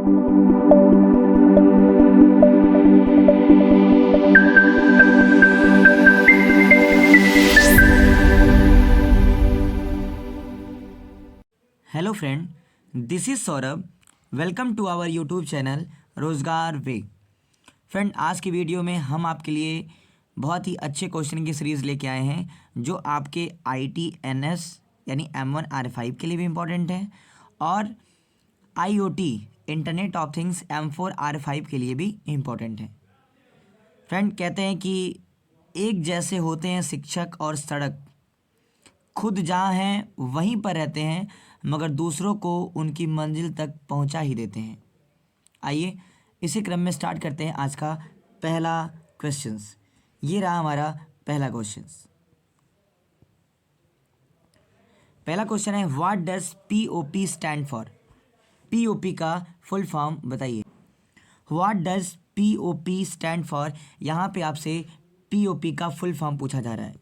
Hello friend, this is Saurabh. Welcome to our YouTube channel Rozgar way. Friend, आज की video में हम आपके लिए बहुत ही अच्छे क्वेश्चन की सीरीज़ लेके आए हैं जो आपके ITNS यानी M1R5 के लिए भी इम्पोर्टेंट है और IoT internet of things M4R5 के लिए भी इम्पोर्टेंट है। फ्रेंड, कहते हैं कि एक जैसे होते हैं शिक्षक और सड़क, खुद जहाँ हैं वहीं पर रहते हैं मगर दूसरों को उनकी मंजिल तक पहुँचा ही देते हैं। आइए इसी क्रम में स्टार्ट करते हैं आज का पहला क्वेश्चंस। ये रहा हमारा पहला क्वेश्चंस। पहला क्वेश्चन है, what does POP stand for? POP का फुल फॉर्म बताइए। What does POP stand for? यहाँ पे आपसे POP का फुल फॉर्म पूछा जा रहा है।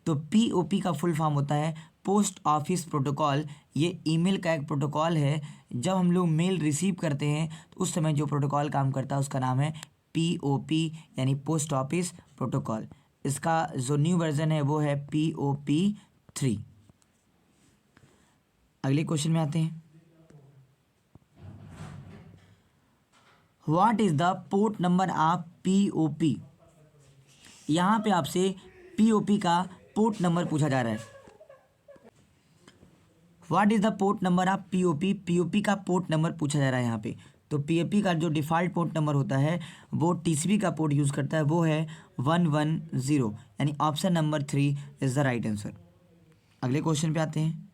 तो POP का फुल फॉर्म होता है पोस्ट ऑफिस प्रोटोकॉल। ये ईमेल का एक प्रोटोकॉल है। जब हम लोग मेल रिसीव करते हैं तो उस समय जो प्रोटोकॉल काम करता है उसका नाम है POP यानी पोस्ट ऑफिस प्रोटोकॉल। इसका जो न्यू वर्जन है वो है POP3। अगले क्वेश्चन में आते हैं। What is the port number of POP? यहाँ पे आपसे POP का पोर्ट नंबर पूछा जा रहा है। What is the port number of POP? POP का पोर्ट नंबर पूछा जा रहा है यहाँ पे। तो POP का जो डिफ़ॉल्ट पोर्ट नंबर होता है वो TCP का पोर्ट यूज़ करता है, वो है 110 यानी option number 3 is the right answer. अगले क्वेश्चन पे आते हैं।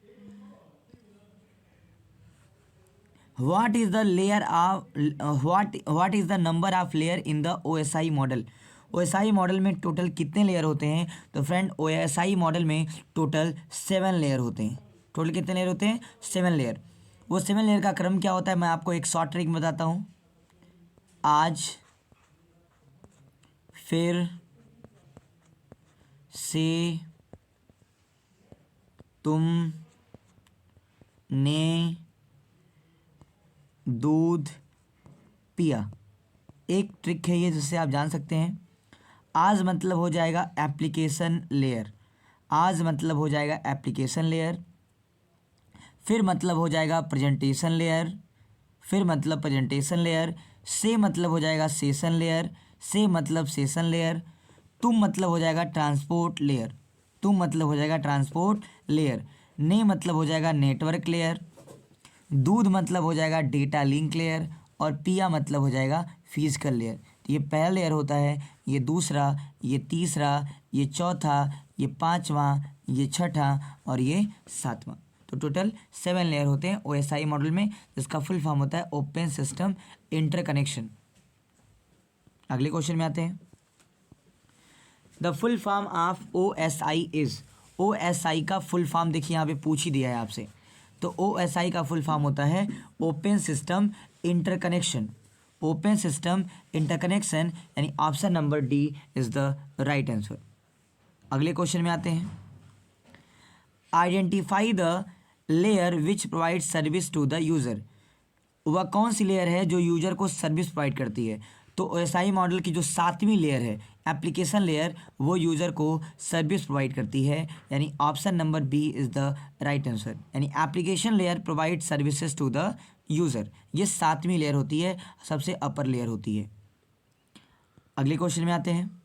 What is the layer of what is the number of layer in the OSI model? OSI model में टोटल कितने लेयर होते हैं? तो फ्रेंड, OSI मॉडल में टोटल 7 लेयर होते हैं। टोटल कितने लेयर होते हैं? 7 लेयर। वो 7 लेयर का क्रम क्या होता है मैं आपको एक शॉर्ट ट्रिक बताता हूँ। आज, फिर, से, तुम, ने, दूध, पिया। एक ट्रिक है ये जिससे आप जान सकते हैं। आज मतलब हो जाएगा एप्लीकेशन लेयर। आज मतलब हो जाएगा एप्लीकेशन लेयर। फिर मतलब हो जाएगा प्रेजेंटेशन लेयर। फिर मतलब प्रेजेंटेशन लेयर। से मतलब हो जाएगा सेशन लेयर। से मतलब सेशन लेयर। तुम मतलब हो जाएगा ट्रांसपोर्ट लेयर। तुम मतलब हो जाएगा ट्रांसपोर्ट लेयर। ने मतलब हो जाएगा नेटवर्क लेयर। दूध मतलब हो जाएगा डेटा लिंक लेयर। और पिया मतलब हो जाएगा फिजिकल लेयर। तो ये पहला लेयर होता है, ये दूसरा, ये तीसरा, ये चौथा, ये पांचवा, ये छठा और ये सातवां। तो टोटल 7 लेयर होते हैं OSI मॉडल में, जिसका फुल फॉर्म होता है ओपन सिस्टम इंटरकनेक्शन। अगले क्वेश्चन में आते हैं। The full form of OSI is? OSI का फुल फॉर्म देखिए यहाँ पे पूछ ही दिया है आपसे। तो OSI का फुल फॉर्म होता है open system interconnection. Open system interconnection यानी option number D is the right answer. अगले क्वेश्चन में आते हैं। Identify the layer which provide service to the user. वह कौन सी लेयर है जो यूज़र को सर्विस प्रोवाइड करती है? तो OSI मॉडल की जो 7वीं लेयर है एप्लीकेशन लेयर, वो यूज़र को सर्विस प्रोवाइड करती है यानी option number B is the right answer. यानी application layer provide services to the user. ये 7वीं लेयर होती है, सबसे अपर लेयर होती है। अगले क्वेश्चन में आते हैं।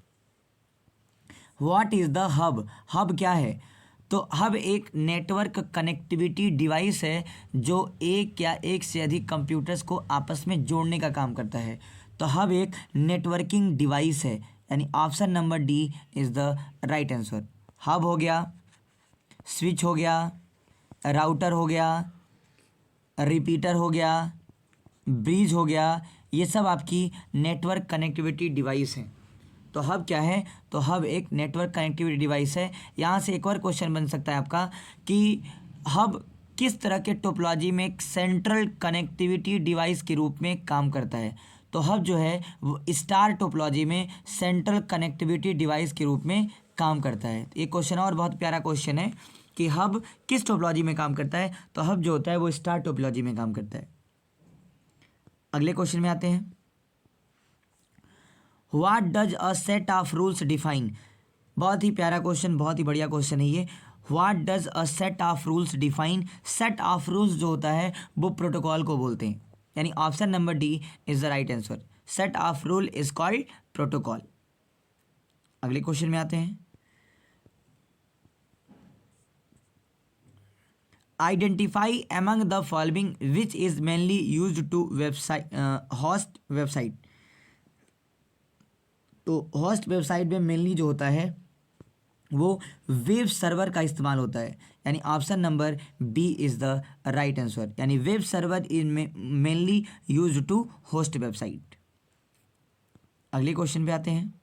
What is the hub? Hub क्या है? तो हब एक नेटवर्क कनेक्टिविटी डिवाइस है जो एक या एक से अधिक कंप्यूटर्स को आपस में जोड़ने का काम करता है। तो हब एक नेटवर्किंग डिवाइस है यानी option number D is the right answer. Hub हो गया, स्विच हो गया, राउटर हो गया, रिपीटर हो गया, ब्रिज हो गया, ये सब आपकी नेटवर्क कनेक्टिविटी डिवाइस हैं। तो हब क्या है? तो हब एक नेटवर्क कनेक्टिविटी डिवाइस है। यहाँ से एक और क्वेश्चन बन सकता है आपका कि हब किस तरह के टोपोलॉजी में एक सेंट्रल कनेक्टिविटी डिवाइस के रूप में काम करता है? तो हब जो है वो स्टार टोपोलॉजी में सेंट्रल कनेक्टिविटी डिवाइस के रूप में काम करता है। एक क्वेश्चन और बहुत प्यारा क्वेश्चन है कि हब किस टोपोलॉजी में काम करता है? तो हब जो होता है वो स्टार टोपोलॉजी में काम करता है। अगले क्वेश्चन में आते हैं। What does a set of rules define. बहुत ही प्यारा क्वेश्चन, बहुत ही बढ़िया क्वेश्चन है ये। What does a set of rules define. Set of rules जो होता है वो प्रोटोकॉल को बोलते हैं, यानी option number D is the right answer. Set of rules is called protocol. अगले क्वेश्चन में आते हैं। Identify among the following which is mainly used to website host website. तो होस्ट वेबसाइट में मेनली जो होता है वो वेब सर्वर का इस्तेमाल होता है, यानी option number B is the right answer, यानी web server is mainly use to host website. अगले क्वेश्चन पे आते हैं।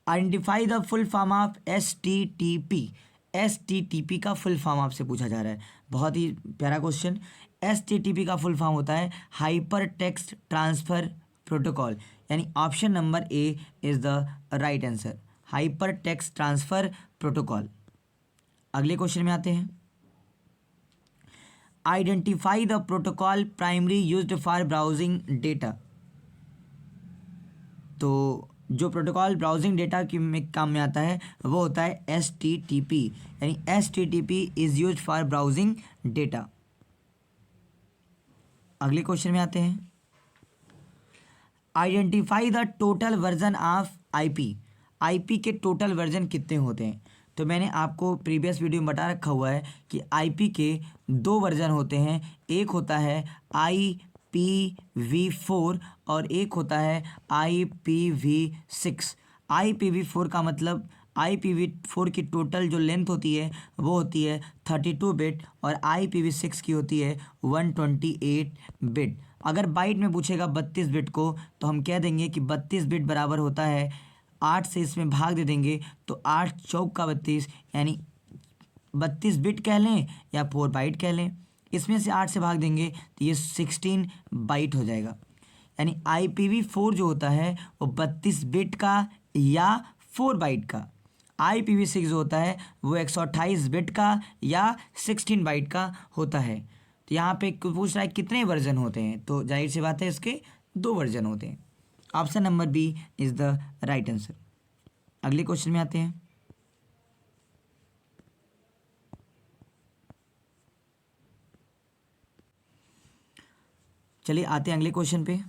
Identify the full form of HTTP। HTTP का फुल फॉर्म आपसे पूछा जा रहा है, बहुत ही प्यारा क्वेश्चन। HTTP का फुल फॉर्म होता है हाइपर टेक्स्ट ट्रांसफर प्रोटोकॉल, यानी option number A is the right answer, hyper text transfer protocol. अगले क्वेश्चन में आते हैं। Identify the protocol primary used for browsing data. तो जो प्रोटोकॉल ब्राउजिंग डेटा की में काम में आता है वो होता है HTTP, यानी HTTP is used for browsing data. अगले क्वेश्चन में आते हैं। Identify the total version of IP। IP के टोटल वर्जन कितने होते हैं। तो मैंने आपको प्रीवियस वीडियो में बता रखा हुआ है कि IP के दो वर्जन होते हैं, एक होता है IPv4 और एक होता है IPv6। IPv4 का मतलब IPv4 की टोटल जो लेंथ होती है वो होती है 32 बिट और IPv6 की होती है 128 बिट। अगर बाइट में पूछेगा 32 बिट को तो हम कह देंगे कि 32 बिट बराबर होता है 8 से इसमें भाग दे देंगे तो 8 चौक का 32, यानी 32 बिट कह लें या 4 बाइट कह लें, इसमें से 8 से भाग देंगे तो ये 16 बाइट हो जाएगा। यानी IPv4 जो होता है वो 32 बिट का या 4 बाइट का, IPv6 जो होता है वो 128 बिट का या 16 बाइट का होता है। तो यहाँ पे पूछ रहा है कितने वर्जन होते हैं, तो जाहिर सी बात है इसके दो वर्जन होते हैं। Option number B is the right answer. अगले क्वेश्चन में आते हैं। चलिए आते हैं अगले क्वेश्चन पे।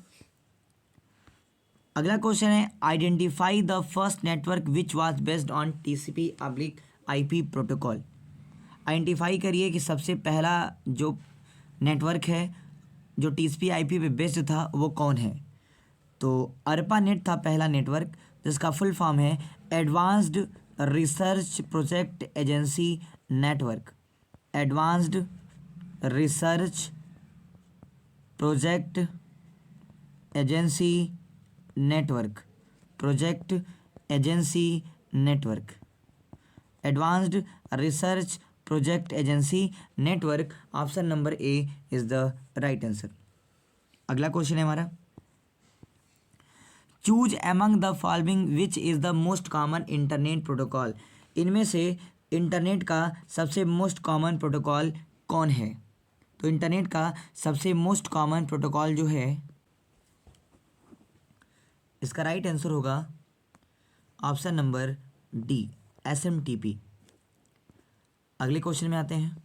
अगला क्वेश्चन है identify the first network which was based on TCP/IP protocol. Identify करिए कि सबसे पहला जो नेटवर्क है जो TCP/IP पे बेस्ड था वो कौन है। तो ARPANET था पहला नेटवर्क, जिसका फुल फॉर्म है advanced research project agency network. Advanced research project agency network. Project agency network, advanced research project agency network. Option number A is the right answer. अगला क्वेश्चन है हमारा। Choose among the following which is the most common internet protocol. इनमें से internet का सबसे most common protocol कौन है। तो इंटरनेट का सबसे मोस्ट कॉमन प्रोटोकॉल जो है इसका राइट आंसर होगा ऑप्शन नंबर डी, SMTP। अगले क्वेश्चन में आते हैं।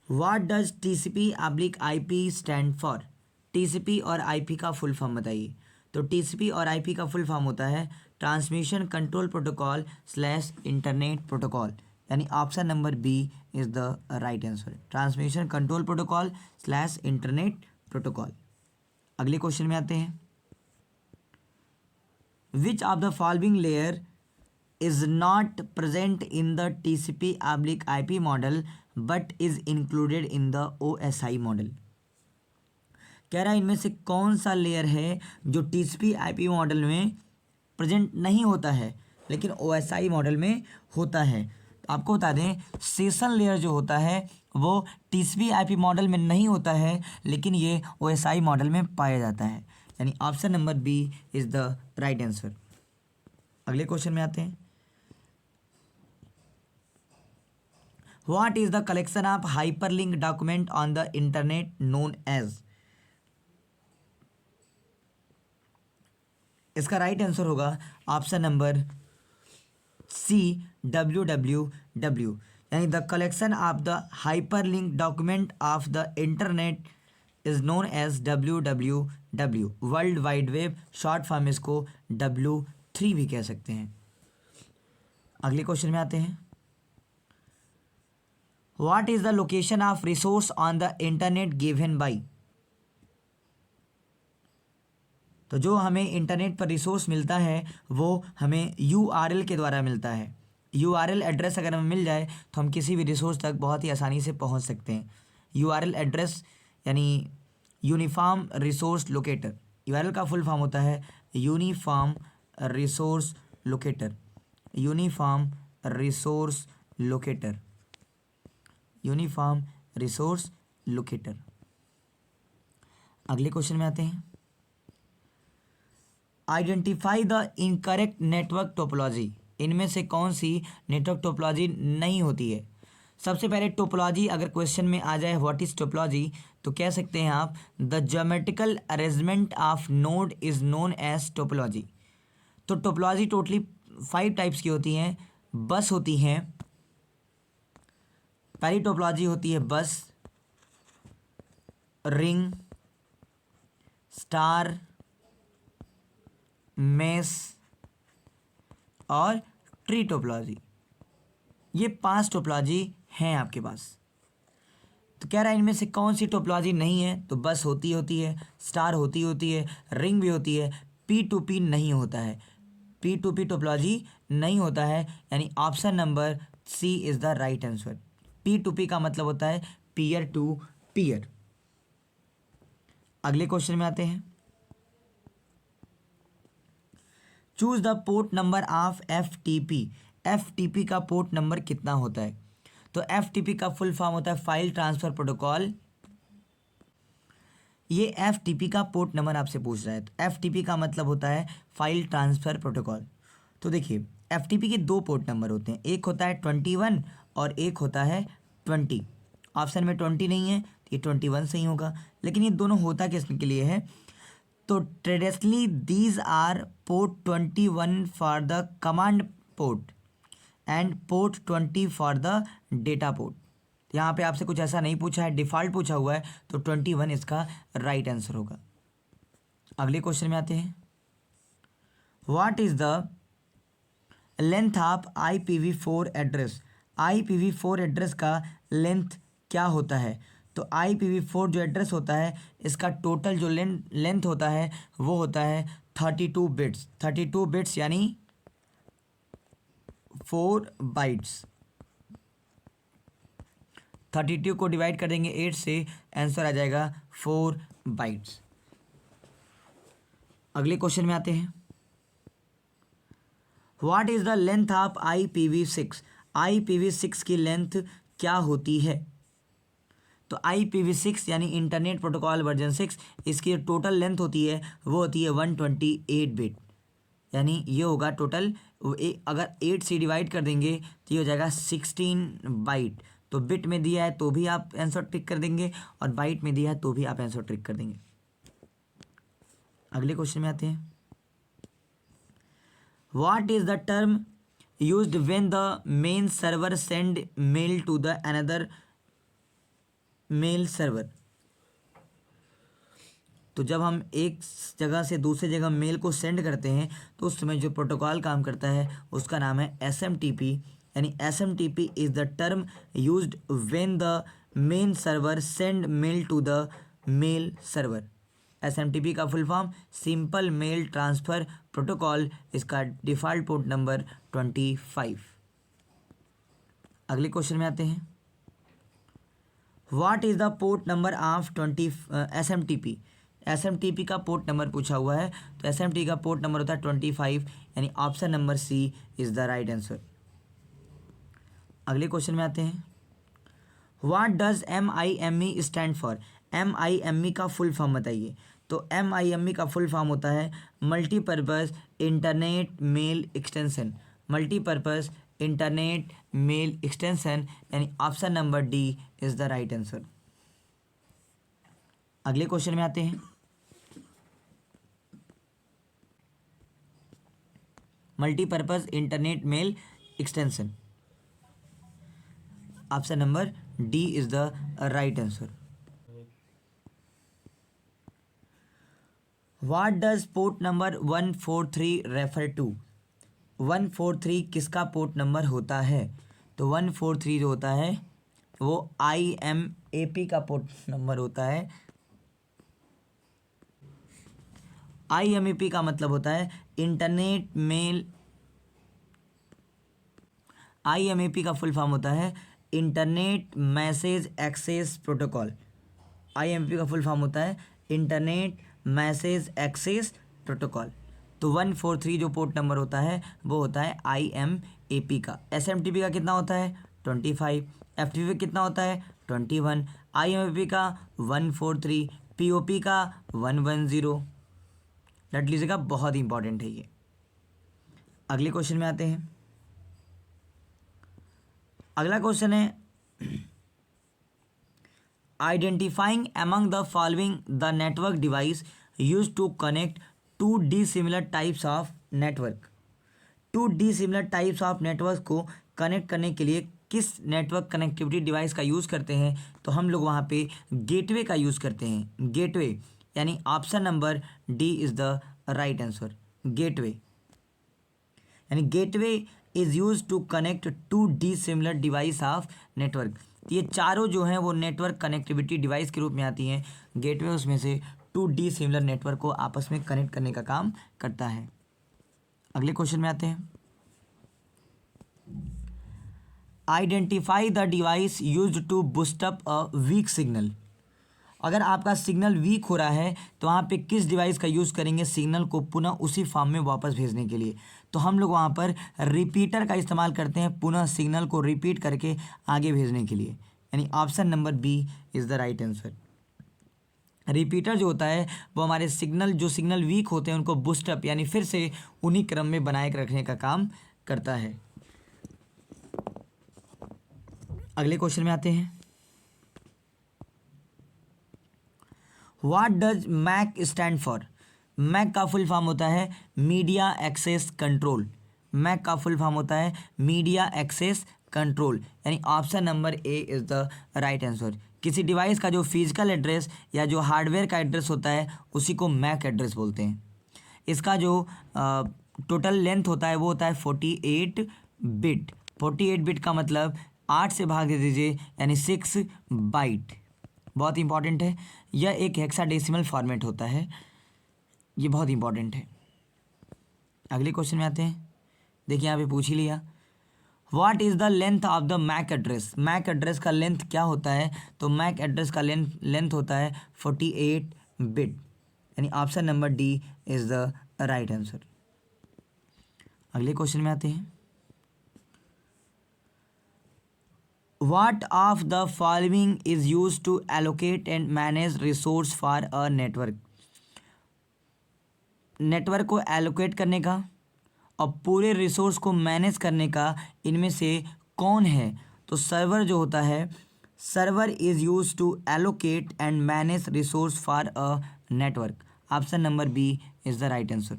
What does TCP/IP stand for. TCP और IP का फुल फॉर्म बताइए। तो TCP और IP का फुल फॉर्म होता है transmission control protocol slash internet protocol, यानी option number B is the right answer, transmission control protocol slash internet protocol. अगले क्वेश्चन में आते हैं। Which of the following layer is not present in the TCP/IP model but is included in the OSI model। कह रहा है इनमें से कौन सा लेयर है जो TCP/IP मॉडल में प्रेजेंट नहीं होता है लेकिन OSI मॉडल में होता है। तो आपको बता दें सेशन लेयर जो होता है वो TCP/IP मॉडल में नहीं होता है लेकिन ये OSI मॉडल में पाया जाता है, यानी option number B is the right answer. अगले क्वेश्चन में आते हैं। What is the collection of hyperlink document on the internet known as. इसका राइट आंसर होगा ऑप्शन नंबर सी, www, यानी the collection of the hyperlink document of the internet is known as www, world wide web, short form इसको W3 भी कह सकते हैं। अगले question में आते हैं। What is the location of resource on the internet given by. तो जो हमें इंटरनेट पर रिसोर्स मिलता है वो हमें URL के द्वारा मिलता है। URL एड्रेस अगर हमें मिल जाए तो हम किसी भी रिसोर्स तक बहुत ही आसानी से पहुंच सकते हैं। URL एड्रेस यानी यूनिफॉर्म रिसोर्स लोकेटर। URL का फुल फॉर्म होता है uniform resource locator, uniform resource locator, uniform resource locator. अगले क्वेश्चन में आते हैं। Identify the incorrect network topology. इनमें से कौन सी नेटवर्क टोपोलॉजी नहीं होती है। सबसे पहले टोपोलॉजी अगर क्वेश्चन में आ जाए व्हाट इज टोपोलॉजी तो कह सकते हैं आप the geometrical arrangement of node is known as topology. तो टोपोलॉजी टोटली 5 टाइप्स की होती हैं। बस होती हैं, पहली टोपोलॉजी होती है बस, रिंग, स्टार, मेस और ट्री टोपोलॉजी। ये 5 टोपोलॉजी हैं आपके पास। तो कह रहा है इनमें से कौन सी टोपोलॉजी नहीं है। तो बस होती है, स्टार होती है, रिंग भी होती है, P2P नहीं होता है। P2P टोपोलॉजी नहीं होता है, यानी option number C is the right answer. P2P का मतलब होता है पीयर टू पीयर। अगले क्वेश्चन में आते हैं। Choose the port number of FTP। FTP का पोर्ट नंबर कितना होता है। तो FTP का फुल फॉर्म होता है फाइल ट्रांसफर प्रोटोकॉल। ये FTP का पोर्ट नंबर आपसे पूछ रहा है। तो FTP का मतलब होता है फाइल ट्रांसफर प्रोटोकॉल। तो देखिए FTP के 2 पोर्ट नंबर होते हैं, एक होता है 21 और एक होता है 20। ऑप्शन में 20 नहीं है तो ये 21 सही होगा। लेकिन ये दोनों होता किसके लिए है। तो traditionally these are port 21 for the command port and port 20 for the data port. यहाँ पे आपसे कुछ ऐसा नहीं पूछा है, डिफ़ॉल्ट पूछा हुआ है, तो 21 इसका राइट आंसर होगा। अगले क्वेश्चन में आते हैं। What is the length of IPv4 address. IPv4 address का लेंथ क्या होता है। तो IPv4 जो एड्रेस होता है इसका टोटल जो लेंथ होता है वो होता है 32 बिट्स। 32 बिट्स यानी 4 बाइट्स। 32 को डिवाइड कर देंगे 8 से, आंसर आ जाएगा 4 बाइट्स। अगले क्वेश्चन में आते हैं। What is the length of IPv6। IPv6 की लेंथ क्या होती है। तो IPv6 यानी इंटरनेट प्रोटोकॉल वर्जन 6, इसकी टोटल लेंथ होती है वो होती है 128 बिट। यानी ये होगा टोटल, अगर 8 से डिवाइड कर देंगे तो ये हो जाएगा 16 बाइट। तो बिट में दिया है तो भी आप आंसर टिक कर देंगे और बाइट में दिया है तो भी आप आंसर टिक कर देंगे। अगले क्वेश्चन में आते हैं। What is the term used when the main server send mail to the another mail server. तो जब हम एक जगह से दूसरी जगह मेल को सेंड करते हैं तो उस समय जो प्रोटोकॉल काम करता है उसका नाम है SMTP। यानी SMTP is the term used when the main server send mail to the mail server. SMTP का full form simple mail transfer protocol. इसका डिफ़ॉल्ट पोर्ट नंबर 25। अगले क्वेश्चन में आते हैं। What is the port number of SMTP। SMTP का port number पूछा हुआ है तो SMTP का पोर्ट नंबर होता है 25, यानी option number C is the right answer. अगले क्वेश्चन में आते हैं। What does MIME stand for. MIME का फुल फॉर्म बताइए। तो MIME का फुल फॉर्म होता है multipurpose internet mail extension. Multipurpose internet mail extension, यानी option number D is the right answer. अगले क्वेश्चन में आते हैं। Multipurpose internet mail extension, option number D is the right answer. What does port number 143 refer to? 143 किसका port number होता है? तो 143 जो होता है वो IMAP का पोर्ट नंबर होता है। IMAP का मतलब होता है इंटरनेट मेल, IMAP का फुल फॉर्म होता है internet message access protocol. IMAP का फुल फॉर्म होता है इंटरनेट मैसेज एक्सेस प्रोटोकॉल। तो 143 जो पोर्ट नंबर होता है वो होता है IMAP का। SMTP का कितना होता है 25, FTP कितना होता है 21, IMAP का 143, POP का 110। रट लीजिएगा, बहुत इंपॉर्टेंट है ये। अगले क्वेश्चन में आते हैं। अगला क्वेश्चन है identifying among the following the network device use to connect to dissimilar types of network. To dissimilar types of network को कनेक्ट करने के लिए किस नेटवर्क कनेक्टिविटी डिवाइस का यूज़ करते हैं? तो हम लोग वहाँ पे गेटवे का यूज़ करते हैं। गेटवे यानी option number D is the right answer. Gateway यानी gateway is use to connect to dissimilar device of network. ये चारों जो हैं वो नेटवर्क कनेक्टिविटी डिवाइस के रूप में आती हैं। गेटवे उसमें से टू डिसिमिलर नेटवर्क को आपस में कनेक्ट करने का काम करता है। अगले क्वेश्चन में आते हैं। Identify the device used to boost up a weak signal. अगर आपका सिग्नल वीक हो रहा है तो वहाँ पे किस डिवाइस का यूज़ करेंगे सिग्नल को पुनः उसी फॉर्म में वापस भेजने के लिए? तो हम लोग वहाँ पर रिपीटर का इस्तेमाल करते हैं पुनः सिग्नल को रिपीट करके आगे भेजने के लिए, यानी option number B is the right answer. Repeater जो होता है वो हमारे सिग्नल वीक होते हैं उनको बूस्टअप यानी फिर से उन्हीं क्रम में बनाए रखने का काम करता है। अगले क्वेश्चन में आते हैं। What does MAC stand for? MAC का फुल फॉर्म होता है मीडिया एक्सेस कंट्रोल। मैक का फुल फॉर्म होता है मीडिया एक्सेस कंट्रोल, यानी option number A is the right answer. किसी डिवाइस का जो फिजिकल एड्रेस या जो हार्डवेयर का एड्रेस होता है उसी को मैक एड्रेस बोलते हैं। इसका जो टोटल लेंथ होता है वो होता है 48 बिट। 48 बिट का मतलब 8 से भाग दे दीजिए यानी 6 बाइट। बहुत इंपॉर्टेंट है। यह एक हेक्साडेसिमल फॉर्मेट होता है, ये बहुत इंपॉर्टेंट है। अगले क्वेश्चन में आते हैं। देखिए यहाँ पे पूछ ही लिया, what is the length of the MAC address? MAC address का लेंथ क्या होता है? तो मैक एड्रेस का लेंथ होता है 48 बिट, यानी option number D is the right answer. अगले क्वेश्चन में आते हैं। What of the following is used to allocate and manage resource for a network? Network को एलोकेट करने का और पूरे रिसोर्स को मैनेज करने का इनमें से कौन है? तो सर्वर जो होता है, server is use to allocate and manage resource for a network. Option number B is the right answer.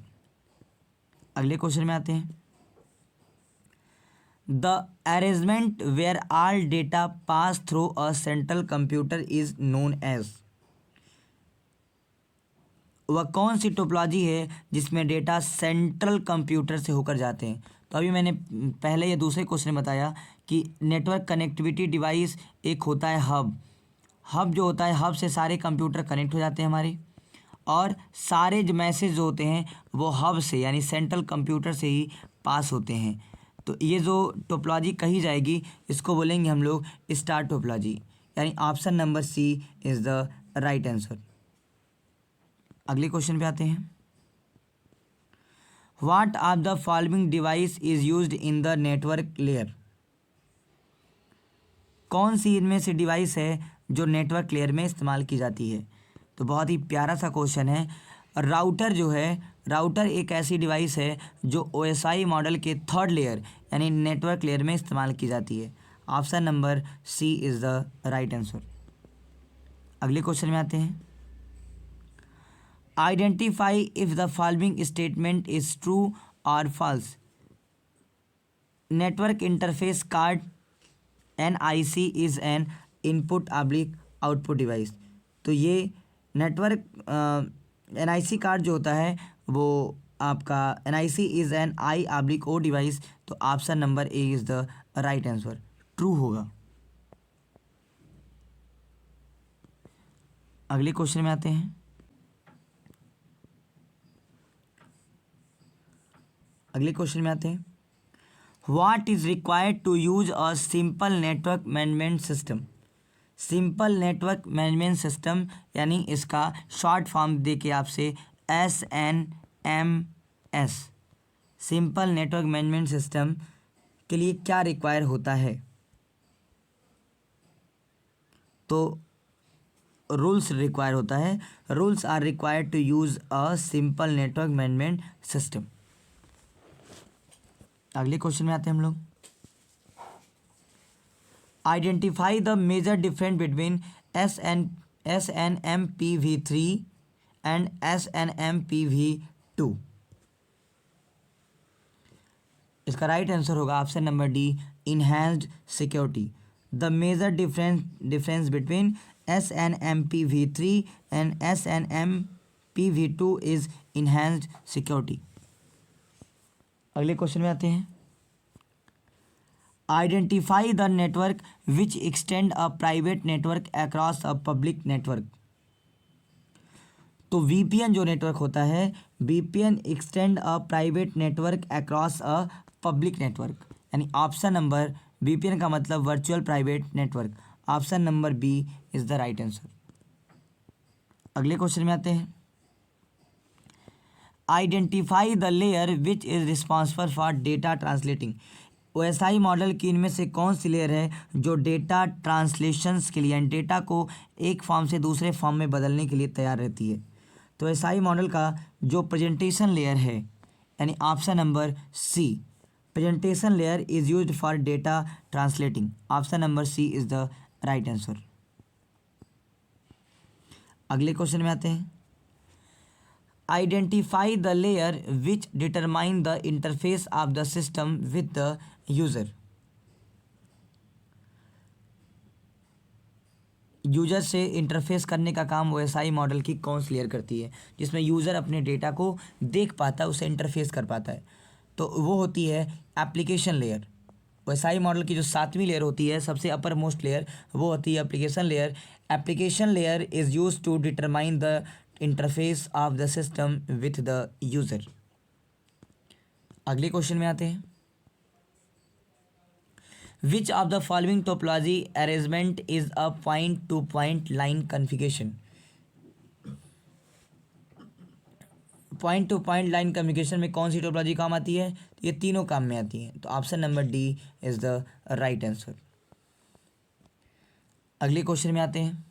अगले क्वेश्चन में आते हैं। The arrangement where all data pass through a central computer is known as? वह कौन सी topology है जिसमें data central computer से होकर जाते हैं? तो अभी मैंने पहले ये दूसरे क्वेश्चन में बताया कि नेटवर्क कनेक्टिविटी डिवाइस एक होता है हब। हब जो होता है, हब से सारे कंप्यूटर कनेक्ट हो जाते हैं हमारे, और सारे जो मैसेज जो होते हैं वो हब से यानी सेंट्रल कंप्यूटर से ही पास होते हैं। तो ये जो टोपोलॉजी कही जाएगी इसको बोलेंगे हम लोग स्टार टोपोलॉजी, यानी option number C is the right answer. अगले क्वेश्चन पे आते हैं। What of the following device is used in the network layer? कौन सी इनमें से डिवाइस है जो नेटवर्क लेयर में इस्तेमाल की जाती है? तो बहुत ही प्यारा सा क्वेश्चन है। राउटर जो है राउटर एक ऐसी डिवाइस है जो OSI मॉडल के थर्ड लेयर यानी नेटवर्क लेयर में इस्तेमाल की जाती है। Option number C is the right answer. अगले क्वेश्चन में आते हैं। Identify if the following statement is true और false. Network interface card NIC is an input oblique output device. तो ये नेटवर्क NIC कार्ड जो होता है वो आपका NIC is an I/O device. तो option number A is the right answer, true होगा। अगले क्वेश्चन में आते हैं। What is required to use a simple network management system. Simple network management system यानी इसका शॉर्ट फॉर्म देके आपसे SNMS, simple network management system के लिए क्या रिक्वायर होता है। तो रूल्स रिक्वायर होता है। Rules are required to use a simple network management system. अगले क्वेश्चन में आते हैं हम लोग। Identify the major difference between SNMPv3 and SNMPv2। इसका राइट आंसर होगा option number D, enhanced security. The major difference between SNMPv3 and SNMPv2 is enhanced security. अगले question में आते हैं। Identify the network which extend a private network across a public network. तो VPN जो network होता है, VPN extend a private network across a public network, यानी option number VPN का मतलब virtual private network. Option number B is the right answer. अगले question में आते हैं। Identify the layer which is responsible for data translating. OSI model की इनमें से कौन सी लेयर है जो डेटा ट्रांसलेशंस के लिए यानी डेटा को एक फॉर्म से दूसरे फॉर्म में बदलने के लिए तैयार रहती है। तो OSI मॉडल का जो प्रेजेंटेशन लेयर है यानी option number C, presentation layer is used for data translating. Option number C is the right answer. अगले क्वेश्चन में आते हैं। Identify the layer which determine the interface of the system with the user. User से interface करने का काम OSI model की कौन सी लेयर करती है, जिसमें यूज़र अपने डेटा को देख पाता है, उसे इंटरफेस कर पाता है। तो वो होती है एप्लीकेशन लेयर। OSI मॉडल की जो 7वीं लेयर होती है, सबसे अपर मोस्ट लेयर, वो होती है application layer. Application layer is use to determine the interface of the system with the user. अगले क्वेश्चन में आते हैं। Which of the following topology arrangement is a point-to-point line configuration? Point two point line communication में कौन सी topology काम आती है? ये तीनों काम में आती हैं। तो option number D is the right answer. अगले क्वेश्चन में आते हैं।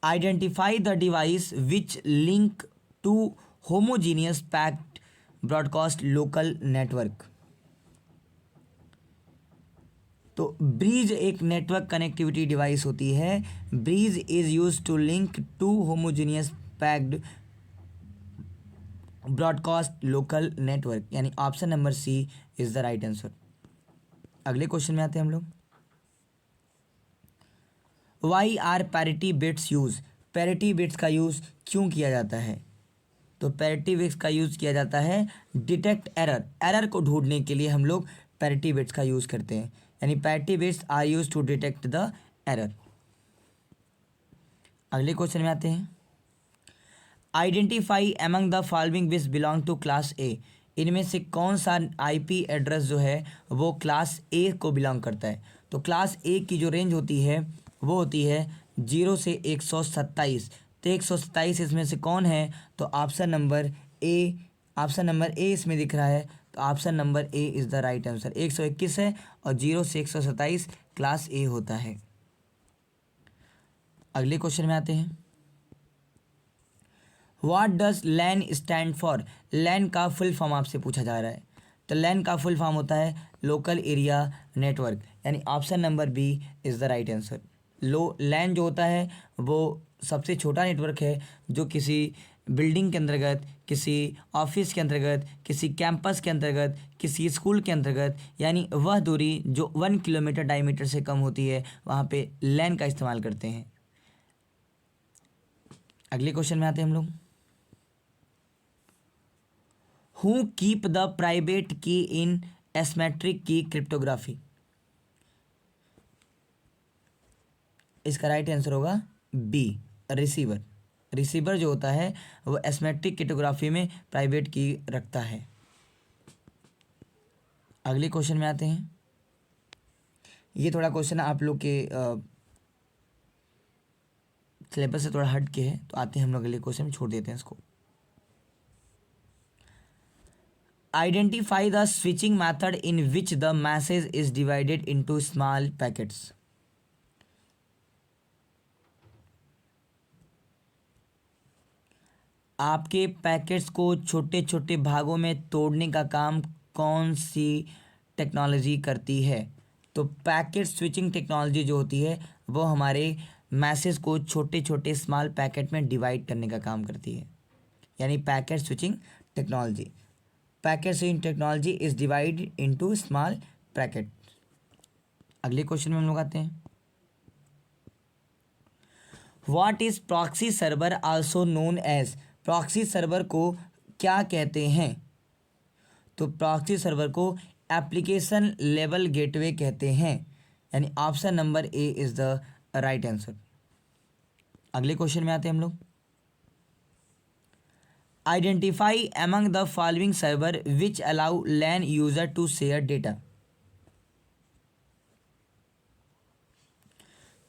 Identify the device which link to homogeneous packed broadcast local network. तो ब्रीज एक नेटवर्क कनेक्टिविटी डिवाइस होती है। Bridge is use to link to homogeneous packed broadcast local network, यानी option number C is the right answer. अगले question में आते हैं हम लोग। Why are parity bits use. Parity bits का यूज क्यों किया जाता है? तो पैरिटी बिट्स का यूज किया जाता है डिटेक्ट एरर। एरर को ढूंढने के लिए हम लोग पैरिटी बिट्स का यूज करते हैं, यानी parity bits are use to detect the error. अगले क्वेश्चन में आते हैं। Identify among the following which belong to class A. इनमें से कौन सा IP एड्रेस जो है वो क्लास ए को बिलोंग करता है? तो क्लास ए की जो रेंज होती है वो होती है 0 से 127। तो 127 इसमें से कौन है? तो ऑप्शन नंबर ए इसमें दिख रहा है। तो option number A is the right answer. 121 है और 0 से 127 क्लास ए होता है। अगले क्वेश्चन में आते हैं। What does LAN stand for? LAN का फुल फॉर्म आपसे पूछा जा रहा है। तो लैन का फुल फॉर्म होता है लोकल एरिया नेटवर्क, यानी option number B is the right answer. LAN जो होता है वो सबसे छोटा नेटवर्क है जो किसी बिल्डिंग के अंतर्गत, किसी ऑफिस के अंतर्गत, किसी कैंपस के अंतर्गत, किसी स्कूल के अंतर्गत, यानी वह दूरी जो 1 किलोमीटर डायमीटर से कम होती है वहाँ पे लैन का इस्तेमाल करते हैं। अगले क्वेश्चन में आते हैं हम लोग। हु कीप द प्राइवेट की इन एसिमेट्रिक की क्रिप्टोग्राफी? इसका राइट आंसर होगा बी, रिसीवर। रिसीवर जो होता है वो एसिमेट्रिक क्रिप्टोग्राफी में प्राइवेट की रखता है। अगले क्वेश्चन में आते हैं। ये थोड़ा क्वेश्चन आप लोग के सिलेबस से थोड़ा हट के है, तो आते हैं हम लोग अगले क्वेश्चन में, छोड़ देते हैं इसको। Identify the switching method in which the message is divided into small packets. आपके पैकेट्स को छोटे छोटे भागों में तोड़ने का काम कौन सी टेक्नोलॉजी करती है? तो पैकेट स्विचिंग टेक्नोलॉजी जो होती है वो हमारे मैसेज को छोटे छोटे स्मॉल पैकेट में डिवाइड करने का काम करती है, यानी packet switching technology. Packet switching technology is divide into small packet. अगले क्वेश्चन में हम लोग आते हैं। What is proxy server also known as? Proxy server को क्या कहते हैं? तो प्रॉक्सी सर्वर को एप्लीकेशन लेवल गेटवे कहते हैं, यानी option number A is the right answer. अगले क्वेश्चन में आते हैं हम लोग। Identify among the following server which allow LAN user to share data.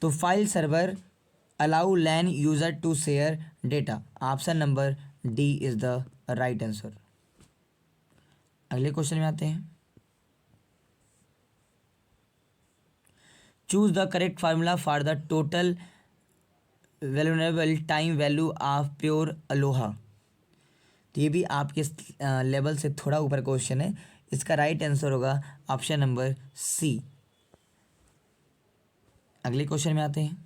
तो file server allow LAN user to share data, option number D is the right answer. अगले question में आते हैं। Choose the correct formula for the total valuable time value of pure ALOHA. तो ये भी आपके level से थोड़ा ऊपर क्वेश्चन है। इसका राइट आंसर होगा ऑप्शन नंबर सी। अगले क्वेश्चन में आते हैं।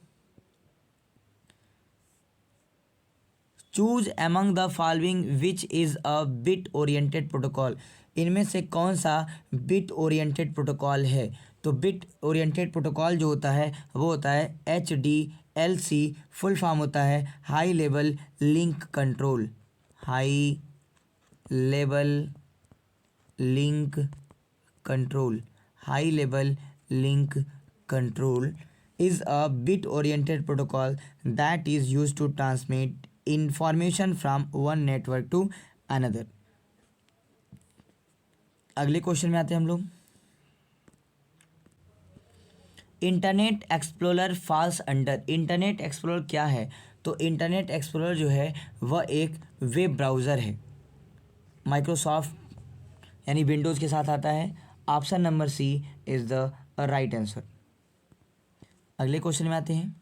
Choose among the following which is a bit oriented protocol. इनमें से कौन सा बिट ओरिएंटेड प्रोटोकॉल है? तो बिट ओरिएंटेड प्रोटोकॉल जो होता है वो होता है HDLC। फुल फॉर्म होता है high level link control. High level link control, high level link control is a bit oriented protocol that is used to transmit information from one network to another। अगले question में आते हैं हम लोग। Internet Explorer falls under. Internet Explorer क्या है? तो Internet Explorer जो है वह एक वेब ब्राउज़र है, माइक्रोसॉफ्ट यानी विंडोज़ के साथ आता है। Option number C is the right answer. अगले क्वेश्चन में आते हैं।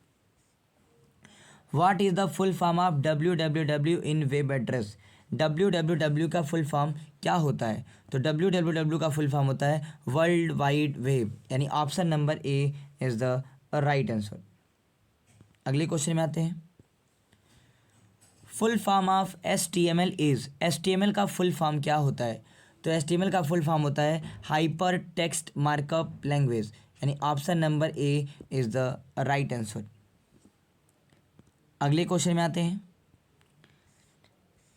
What is the full form of www in web address? www का फुल फॉर्म क्या होता है? तो www का फुल फॉर्म होता है वर्ल्ड वाइड वेब, यानी option number A is the right answer. अगले क्वेश्चन में आते हैं। Full form of HTML is. HTML का फुल फॉर्म क्या होता है? तो HTML का फुल फॉर्म होता है हाइपर टेक्स्ट मार्कअप लैंग्वेज, यानी option number A is the right answer. अगले क्वेश्चन में आते हैं।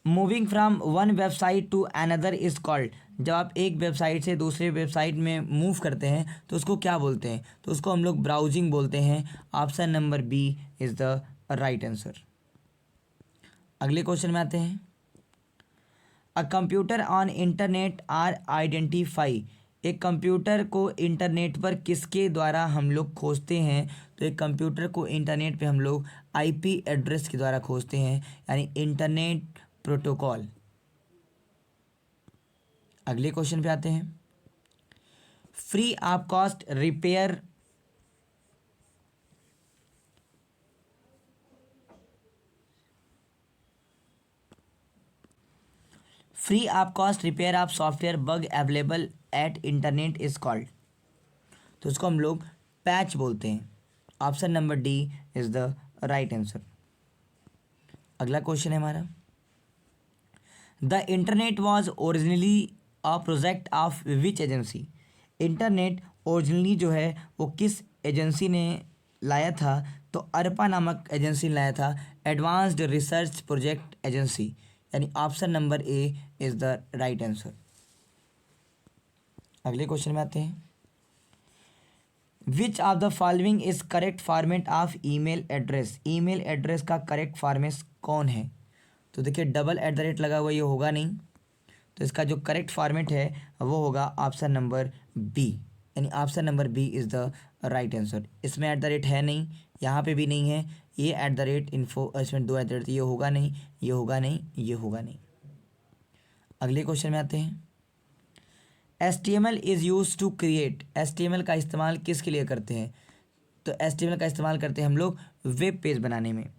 Moving from one website to another is called. जब आप एक वेबसाइट से दूसरे वेबसाइट में मूव करते हैं तो उसको क्या बोलते हैं? तो उसको हम लोग ब्राउजिंग बोलते हैं। Option number B is the right answer. अगले क्वेश्चन में आते हैं। A computer on internet are identify. एक कंप्यूटर को इंटरनेट पर किसके द्वारा हम लोग खोजते हैं? तो एक कंप्यूटर को इंटरनेट पे हम लोग IP एड्रेस के द्वारा खोजते हैं, यानी इंटरनेट प्रोटोकॉल। अगले क्वेश्चन पे आते हैं। Free of cost repair free of cost repair of software bug available at internet is called. तो उसको हम लोग पैच बोलते हैं। Option number D is the right answer. अगला क्वेश्चन है हमारा, the internet was originally a project of which agency. Internet originally जो है वो किस एजेंसी ने लाया था? तो अरपा नामक एजेंसी ने लाया था, एडवांस्ड रिसर्च प्रोजेक्ट एजेंसी, यानी option number A is the right answer. अगले क्वेश्चन में आते हैं, which of the following is correct format of email address. Email address का करेक्ट फॉर्मेट कौन है? तो देखिए डबल एट द रेट लगा हुआ, ये होगा नहीं, तो इसका जो करेक्ट फॉर्मेट है वो होगा ऑप्शन नंबर बी, यानी option number B is the right answer. इसमें एट द रेट है नहीं, यहाँ पे भी नहीं है, ये एट द रेट इन्फो, इसमें दो एट द रेट, ये होगा नहीं, ये होगा नहीं, ये होगा नहीं। अगले क्वेश्चन में आते हैं, HTML is use to create. HTML का इस्तेमाल किसके लिए करते हैं? तो HTML का इस्तेमाल करते हैं हम लोग वेब पेज बनाने में।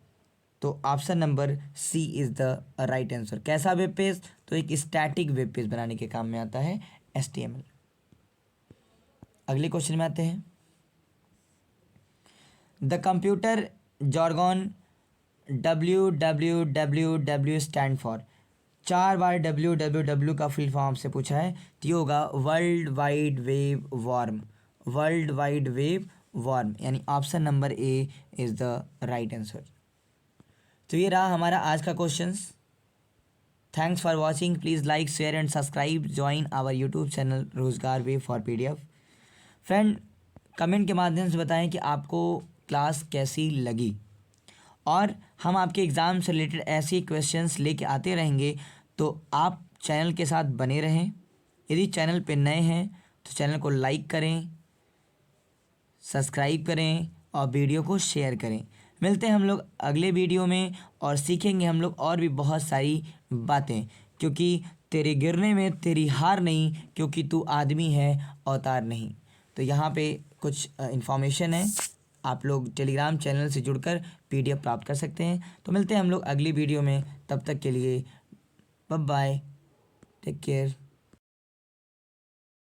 तो option number C is the right answer. कैसा वेब पेज? तो एक स्टैटिक वेब पेज बनाने के काम में आता है HTML। अगले क्वेश्चन में आते हैं, the computer jargon WWW stand for. 4 बार WWW का फुल फॉर्म से पूछा है, तो ये होगा world wide web worm. World wide web worm, यानी option number A is the right answer. तो ये रहा हमारा आज का questions. Thanks for watching. Please like share and subscribe, join our YouTube channel Rojgar web for PDF। Friend, comment के माध्यम से बताएं कि आपको क्लास कैसी लगी, और हम आपके एग्ज़ाम से रिलेटेड ऐसे क्वेश्चंस लेके आते रहेंगे, तो आप चैनल के साथ बने रहें। यदि चैनल पे नए हैं तो चैनल को लाइक करें, सब्सक्राइब करें और वीडियो को शेयर करें। मिलते हैं हम लोग अगले वीडियो में, और सीखेंगे हम लोग और भी बहुत सारी बातें, क्योंकि तेरे गिरने में तेरी हार नहीं, क्योंकि तू आदमी है अवतार नहीं। तो यहाँ पे कुछ इन्फॉर्मेशन है, आप लोग टेलीग्राम चैनल से जुड़कर PDF प्राप्त कर सकते हैं। तो मिलते हैं हम लोग अगली वीडियो में, तब तक के लिए बाय बाय, टेक केयर।